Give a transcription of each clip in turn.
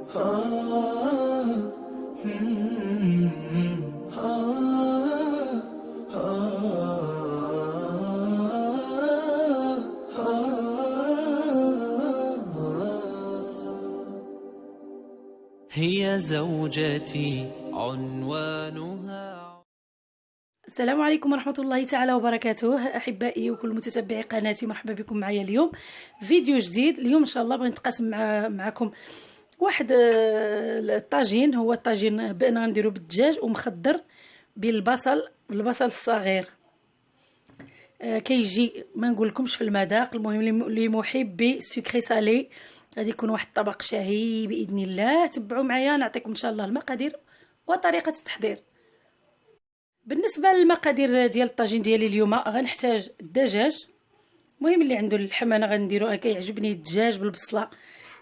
هي زوجتي عنوانها. السلام عليكم ورحمة الله تعالى وبركاته. أحبائي وكل متتبعي قناتي، مرحبا بكم معايا اليوم فيديو جديد. اليوم إن شاء الله بغيت نتقاسم معكم واحد الطاجين. هو الطاجين بأنا غنديرو بالدجاج ومخضر بالبصل الصغير. كيجي ما نقولكمش في المذاق. المهم اللي محب بالسكري سالي غادي يكون واحد الطبق شهي باذن الله. تبعوا معايا نعطيكم ان شاء الله المقادير وطريقه التحضير. بالنسبه للمقادير ديال الطاجين ديالي اليوم غنحتاج الدجاج. المهم اللي عنده اللحم انا غنديرو. كيعجبني الدجاج بالبصله،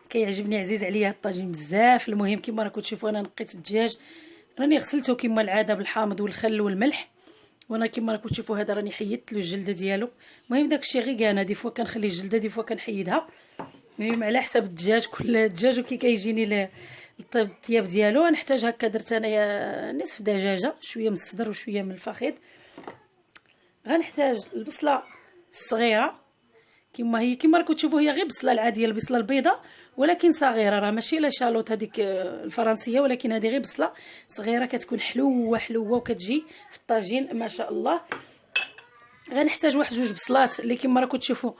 كيعجبني عزيز عليا الطاجين بزاف. المهم كما راكم تشوفوا انا نقيت الدجاج، راني غسلته كما العاده بالحامض والخل والملح، وانا كما راكم تشوفوا هذا راني حيدت له الجلده ديالو. المهم داكشي غير كان دي فوا كنخلي الجلده، دي فوا كنحيدها. المهم على حسب الدجاج، كل دجاج وكي كيجيني الطياب ديالو. غنحتاج هكا درت انايا نصف دجاجه، شويه من الصدر وشويه من الفخذ. غنحتاج البصله الصغيره كما هي، كما راكم تشوفوا هي غير بصله العاديه، البصله البيضاء ولكن صغيره، راه ماشي لا شالوت هذيك الفرنسيه، ولكن هذه غير بصله صغيره كتكون حلوه وكتجي في الطاجين ما شاء الله. غنحتاج واحد جوج بصلات اللي كما راكم تشوفوا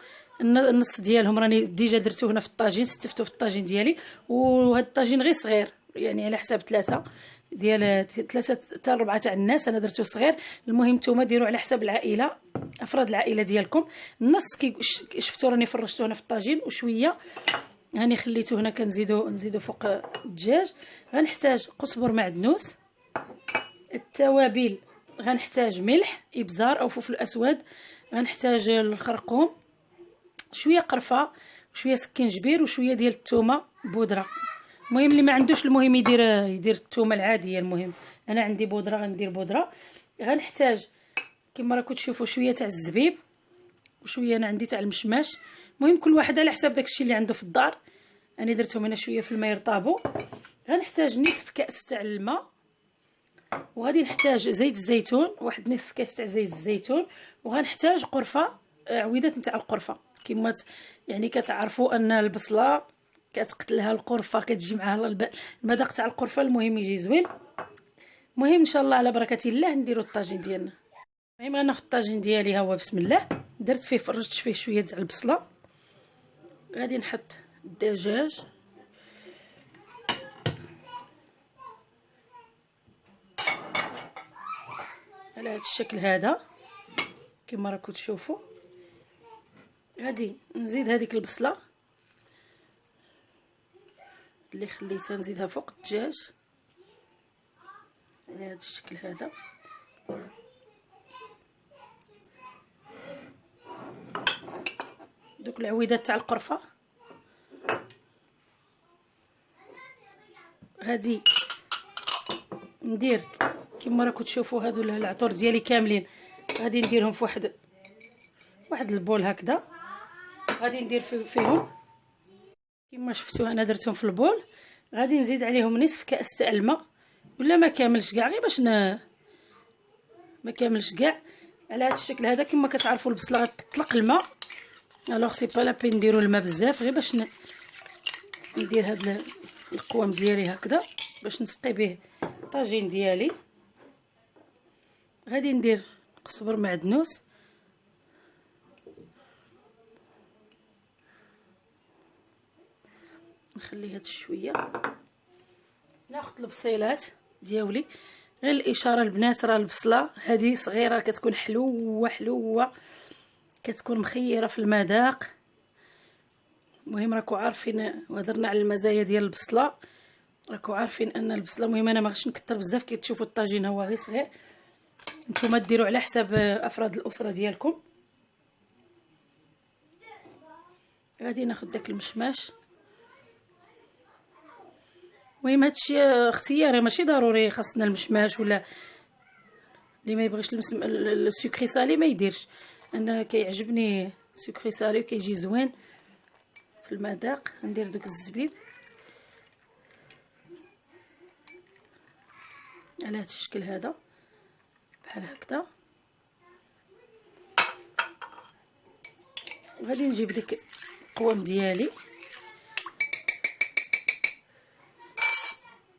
النص ديالهم راني ديجا درتو هنا في الطاجين، ستفتو في الطاجين ديالي. وهذا الطاجين غير صغير، يعني على حساب ثلاثه حتى 4 تاع الناس انا درتو صغير. المهم نتوما ديروا على حساب العائله، افراد العائله ديالكم. النص كي شفتوا راني فرشته هنا في الطاجين وشويه هاني خليته هنا. نزيدو فوق الدجاج. غنحتاج قزبر معدنوس، التوابل غنحتاج ملح ابزار او فلفل اسود، غنحتاج الخرقوم، شويه قرفه وشويه سكينجبير وشويه ديال الثومه بودره. المهم اللي ما عندوش المهم يدير الثومه العاديه. المهم انا عندي بودره غندير بودره. غنحتاج كما راكم تشوفوا شويه تاع الزبيب وشويه انا عندي تاع المشماش. المهم كل واحد على حساب داكشي اللي عنده في الدار. انا درتهم هنا شويه في الماء يرطابوا. غنحتاج نصف كاس تاع الماء، وغادي نحتاج زيت الزيتون، واحد نصف كاس تاع زيت الزيتون. وغنحتاج قرفه، عويدات نتاع القرفه. كما يعني كتعرفوا ان البصله كتقتلها القرفه، كتجي معها المذاق تاع القرفه. المهم يجي زوين. المهم ان شاء الله على بركه الله نديروا الطاجين ديالنا. المهم غناخذ الطاجين ديالي، ها هو بسم الله. درت فيه فرشت فيه شويه تاع البصله. غادي نحط الدجاج على هذا الشكل هذا كما راكم تشوفوا. غادي نزيد هذيك البصله اللي خليتها نزيدها فوق الدجاج على هذا الشكل هذا. دوك العويدات تاع القرفه غادي ندير كما راكم تشوفوا. هادو العطور ديالي كاملين غادي نديرهم في واحد البول هكذا. غادي ندير فيهم كما شفتوا انا درتهم في البول. غادي نزيد عليهم نصف كاس تاع الماء، ولا ما كاملش كاع، غير باش ما كاملش كاع على هذا الشكل هذا. كما كتعرفوا البصله غتطلق الماء، الوغ سي با لا بين نديروا الماء بزاف، غير باش ندير هذا القوام ديالي هكذا باش نسقي به الطاجين ديالي. غادي ندير قزبر معدنوس، نخلي هاد شويه. ناخذ البصيلات ديالي، غير الاشاره البنات راه البصله هذه صغيره كتكون حلوه كتكون مخيره في المذاق. المهم راكم عارفين وهضرنا على المزايا ديال البصله، راكم عارفين ان البصله المهم انا ما غاديش نكثر بزاف. كي تشوفوا الطاجين هو غير صغير، نتوما ديروا على حساب افراد الاسره ديالكم. غادي ناخذ داك المشماش. المهم هادشي اختياري، ماشي ضروري خاصنا المشماش، ولا اللي ما يبغيش السكري سالي ما يديرش. انا كيعجبني السكري سالي وكيجي زوين في المذاق. ندير دوك الزبيب على هذا الشكل هذا بحال هكذا. وغادي نجيب ديك القوام ديالي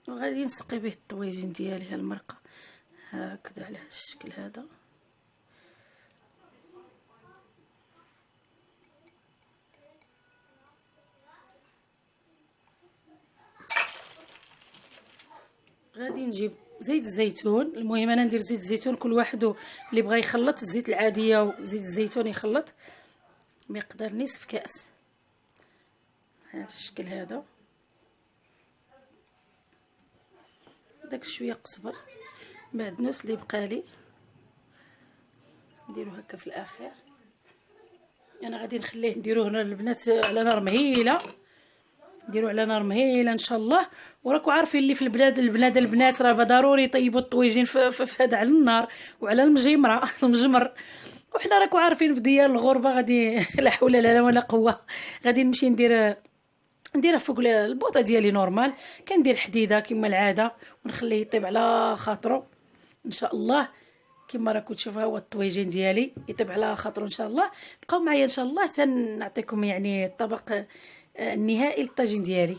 وغادي نسقي به الطويجين ديالي، المرقه هكذا على هذا الشكل هذا. غادي نجيب زيت الزيتون. المهم انا ندير زيت الزيتون، كل واحد اللي بغى يخلط الزيت العاديه وزيت الزيتون يخلط مقدار نصف كاس هذا الشكل هذا. داك شويه قزبر معدنوس اللي بقالي نديرو هكا في الاخير. انا غادي نخليه نديروه هنا البنات على نار مهيله، نديرو على نار مهيله ان شاء الله. وراكم عارفين اللي في البنات راه ضروري يطيبوا الطويجين في هذا على النار وعلى المجمر. وحنا راكم عارفين في ديال الغربه غادي لا حول ولا قوه. غادي نمشي نديرها فوق البوطه ديالي نورمال، كندير حديده كما العاده ونخليه يطيب على خاطرو ان شاء الله. كما راكم تشوفوا هو الطويجين ديالي يطيب على خاطرو ان شاء الله. بقاو معايا ان شاء الله سنعطيكم يعني الطبق النهائي للطاجين ديالي.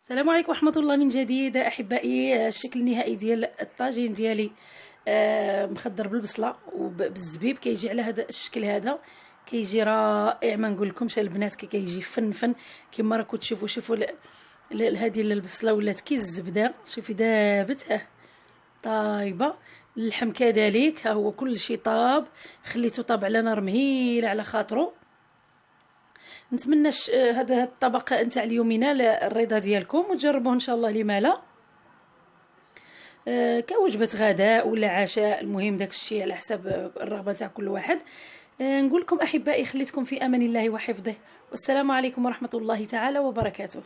السلام عليكم ورحمه الله من جديد احبائي. الشكل النهائي ديال الطاجين ديالي مخضر بالبصله وبالزبيب، كيجي على هذا الشكل هذا، كيجي رائع ما نقول لكمش البنات. كيجي فن كما راكم تشوفوا. شوفوا هذه البصله ولات كي الزبده، شوفي دابت طايبه. اللحم كذلك ها هو كل شيء طاب، خليته طاب على نار مهيله على خاطرو. نتمنى هذا الطبق نتاع اليوم ينال الرضا ديالكم وتجربوه ان شاء الله. لما لا كوجبه غداء ولا عشاء، المهم داك الشيء على حساب الرغبه تاع كل واحد. نقول لكم احبائي خليتكم في امان الله وحفظه، والسلام عليكم ورحمه الله تعالى وبركاته.